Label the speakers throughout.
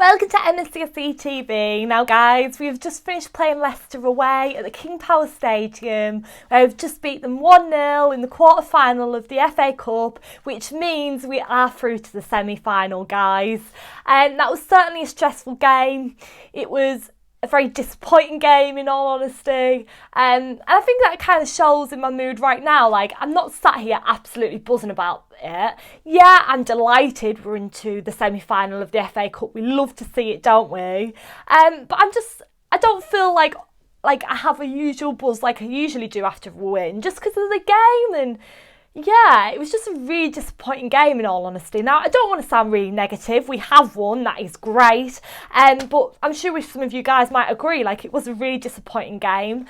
Speaker 1: Welcome to MSCSE TV. Now guys, we've just finished playing Leicester away at the King Power Stadium, where we've just beat them 1-0 in the quarter-final of the FA Cup, which means we are through to the semi-final, guys. And that was certainly a stressful game. It was a very disappointing game, in all honesty, and I think that kind of shows in my mood right now. Like, I'm not sat here absolutely buzzing about it. Yeah, I'm delighted we're into the semi-final of the FA Cup. We love to see it, don't we? But I don't feel like I have a usual buzz like I usually do after a win, just because of the game. And yeah, it was just a really disappointing game, in all honesty. Now, I don't want to sound really negative. We have won, that is great. But I'm sure some of you guys might agree, like, it was a really disappointing game.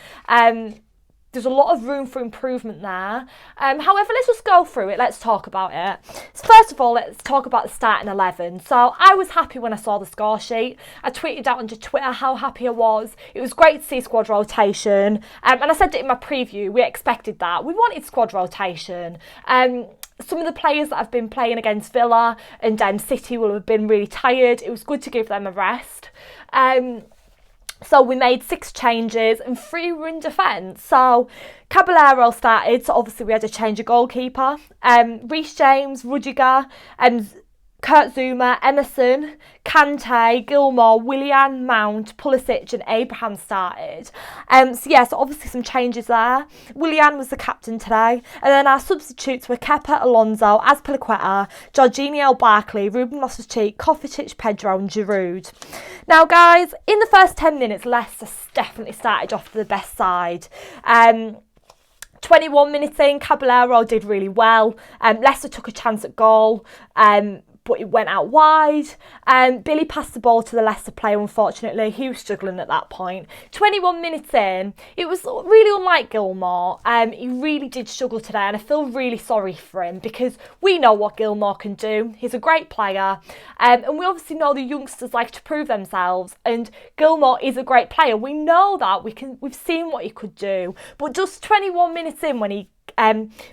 Speaker 1: There's a lot of room for improvement there. However, let's just go through it. Let's talk about it. So first of all, let's talk about the starting 11. So I was happy when I saw the score sheet. I tweeted out on Twitter how happy I was. It was great to see squad rotation. And I said it in my preview. We expected that. We wanted squad rotation. Some of the players that have been playing against Villa and City will have been really tired. It was good to give them a rest. So we made 6 changes and 3 were in defence. So Caballero started, so obviously we had to change a goalkeeper. Reece James, Rudiger, Kurt Zouma, Emerson, Kante, Gilmore, Willian, Mount, Pulisic and Abraham started. So obviously some changes there. Willian was the captain today. And then our substitutes were Kepa, Alonso, Azpilicueta, Jorginho, Barkley, Ruben Loftus-Cheek, Kovacic, Pedro and Giroud. Now guys, in the first 10 minutes, Leicester definitely started off to the best side. 21 minutes in, Caballero did really well. Leicester took a chance at goal, but it went out wide. Billy passed the ball to the Leicester player, unfortunately. He was struggling at that point. 21 minutes in, it was really unlike Gilmore. He really did struggle today, and I feel really sorry for him because we know what Gilmore can do. He's a great player, and we obviously know the youngsters like to prove themselves, and Gilmore is a great player. We know that. We've seen what he could do. But just 21 minutes in, when he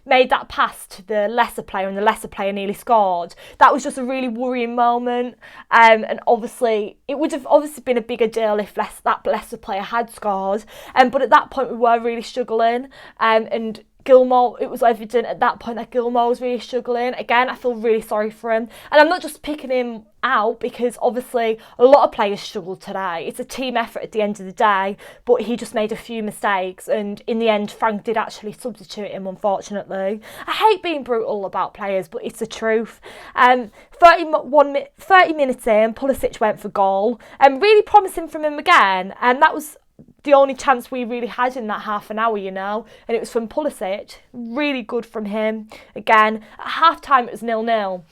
Speaker 1: made that pass to the Leicester player and the Leicester player nearly scored, that was just a really worrying moment, and obviously it would have obviously been a bigger deal if that Leicester player had scored, but at that point we were really struggling, and Gilmore, it was evident at that point that Gilmore was really struggling. Again, I feel really sorry for him. And I'm not just picking him out because obviously a lot of players struggled today. It's a team effort at the end of the day, but he just made a few mistakes. And in the end, Frank did actually substitute him, unfortunately. I hate being brutal about players, but it's the truth. 30 minutes in, Pulisic went for goal. Really promising from him again. And that was the only chance we really had in that half an hour, and it was from Pulisic. Really good from him. Again, at half-time it was 0-0.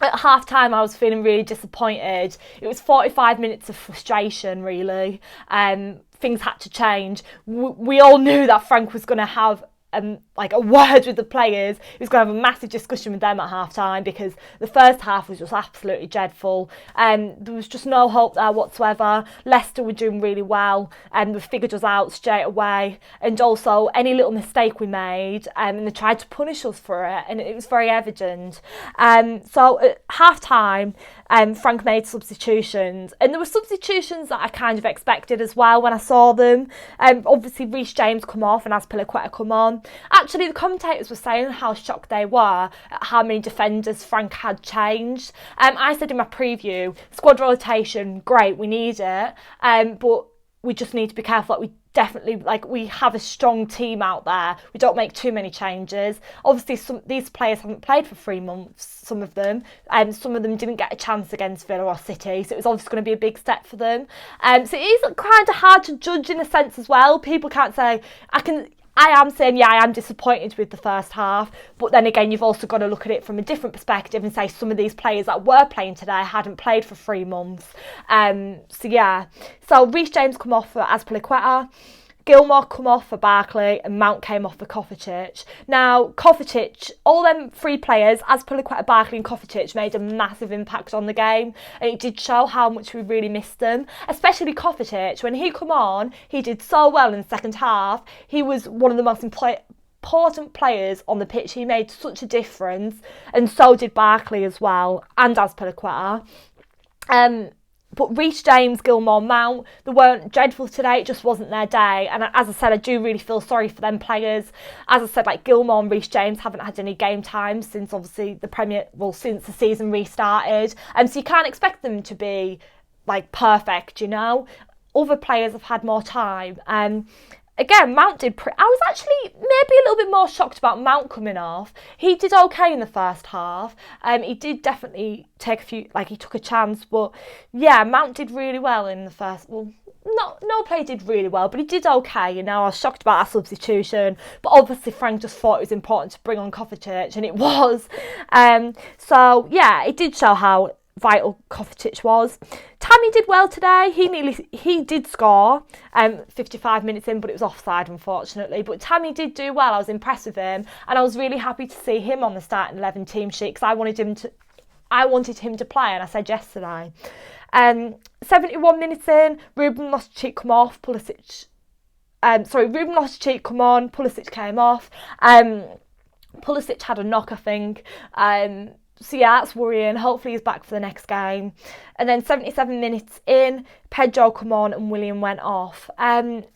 Speaker 1: At half-time I was feeling really disappointed. It was 45 minutes of frustration, really. Things had to change. We all knew that Frank was going to have a word with the players. He was going to have a massive discussion with them at half-time because the first half was just absolutely dreadful. There was just no hope there whatsoever. Leicester were doing really well and they figured us out straight away, and also any little mistake we made and they tried to punish us for it, and it was very evident. So at half-time Frank made substitutions, and there were substitutions that I kind of expected as well when I saw them. Obviously Reece James come off and Azpilicueta come on. Actually, the commentators were saying how shocked they were at how many defenders Frank had changed. I said in my preview, squad rotation, great, we need it, but we just need to be careful that we definitely, we have a strong team out there. We don't make too many changes. Obviously, these players haven't played for 3 months, some of them. Some of them didn't get a chance against Villa or City, so it was obviously going to be a big step for them. So it is kind of hard to judge in a sense as well. People can't say, I am saying, yeah, I am disappointed with the first half, but then again, you've also got to look at it from a different perspective and say some of these players that were playing today hadn't played for 3 months. So Reece James come off for Azpilicueta, Gilmore come off for Barkley, and Mount came off for Kovacic. Now, Kovacic, all them 3 players, Azpilicueta, Barkley and Kovacic, made a massive impact on the game, and it did show how much we really missed them, especially Kovacic. When he come on, he did so well in the second half. He was one of the most important players on the pitch. He made such a difference, and so did Barkley as well, and Azpilicueta. But Reece James, Gilmore, Mount, they weren't dreadful today. It just wasn't their day. And as I said, I do really feel sorry for them players. As I said, like Gilmore and Reece James haven't had any game time since obviously since the season restarted. So you can't expect them to be like perfect, you know. Other players have had more time. Again, Mount did I was actually maybe a little bit more shocked about Mount coming off. He did okay in the first half. He did definitely take he took a chance, but yeah, Mount did really well in the first. Well, no player did really well, but he did okay. You know, I was shocked about our substitution, but obviously Frank just thought it was important to bring on Kovacic, and it was. So yeah, it did show how vital Kovacic was. Tammy did well today. He did score 55 minutes in, but it was offside unfortunately. But Tammy did do well. I was impressed with him, and I was really happy to see him on the starting 11 team sheet because I wanted him to play, and I said yesterday. 71 minutes in, Ruben Loftus-Cheek come off. Ruben Loftus-Cheek come on. Pulisic came off. Pulisic had a knock, I think. So yeah, that's worrying. Hopefully he's back for the next game. And then 77 minutes in, Pedro come on and William went off.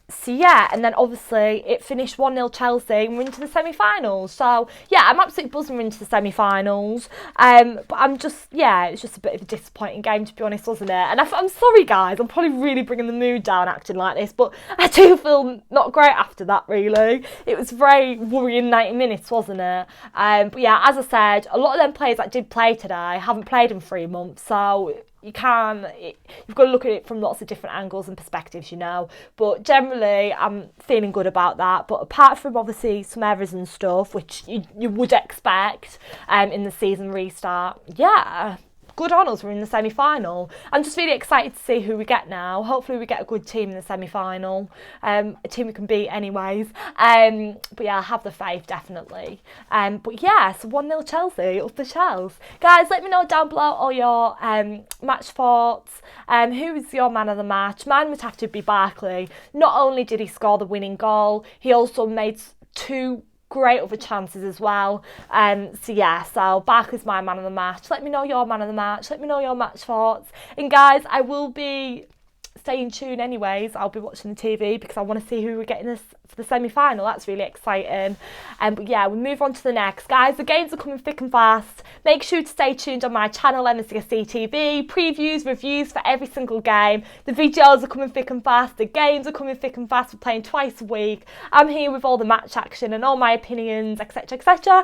Speaker 1: So yeah, and then obviously it finished 1-0 Chelsea and we're into the semi-finals. So yeah, I'm absolutely buzzing we're into the semi-finals. But it's just a bit of a disappointing game, to be honest, wasn't it? And I'm sorry guys, I'm probably really bringing the mood down acting like this, but I do feel not great after that really. It was very worrying 90 minutes, wasn't it? But yeah, as I said, a lot of them players that did play today haven't played in 3 months, so you've got to look at it from lots of different angles and perspectives, you know. But generally, I'm feeling good about that. But apart from obviously some errors and stuff, which you would expect in the season restart, yeah, good on us. We're in the semi-final. I'm just really excited to see who we get now. Hopefully we get a good team in the semi-final. A team we can beat anyways. But yeah, I have the faith, definitely. But yeah, so 1-0 Chelsea, up the Chelsea. Guys, let me know down below all your match thoughts. Who's your man of the match? Mine would have to be Barkley. Not only did he score the winning goal, he also made 2 great other chances as well. So Barkley's my man of the match. Let me know your man of the match. Let me know your match thoughts. And guys, I will be staying tuned anyways. I'll be watching the TV because I want to see who we're getting this for the semi-final. That's really exciting. But yeah, we'll move on to the next. Guys, the games are coming thick and fast. Make sure to stay tuned on my channel, MSC TV. Previews, reviews for every single game. The videos are coming thick and fast. The games are coming thick and fast. We're playing twice a week. I'm here with all the match action and all my opinions, etc, etc.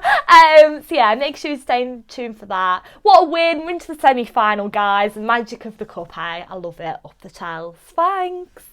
Speaker 1: So yeah, make sure you stay tuned for that. What a win. We're into the semi-final, guys. The magic of the cup, eh? I love it. Up the Chelsea. Thanks.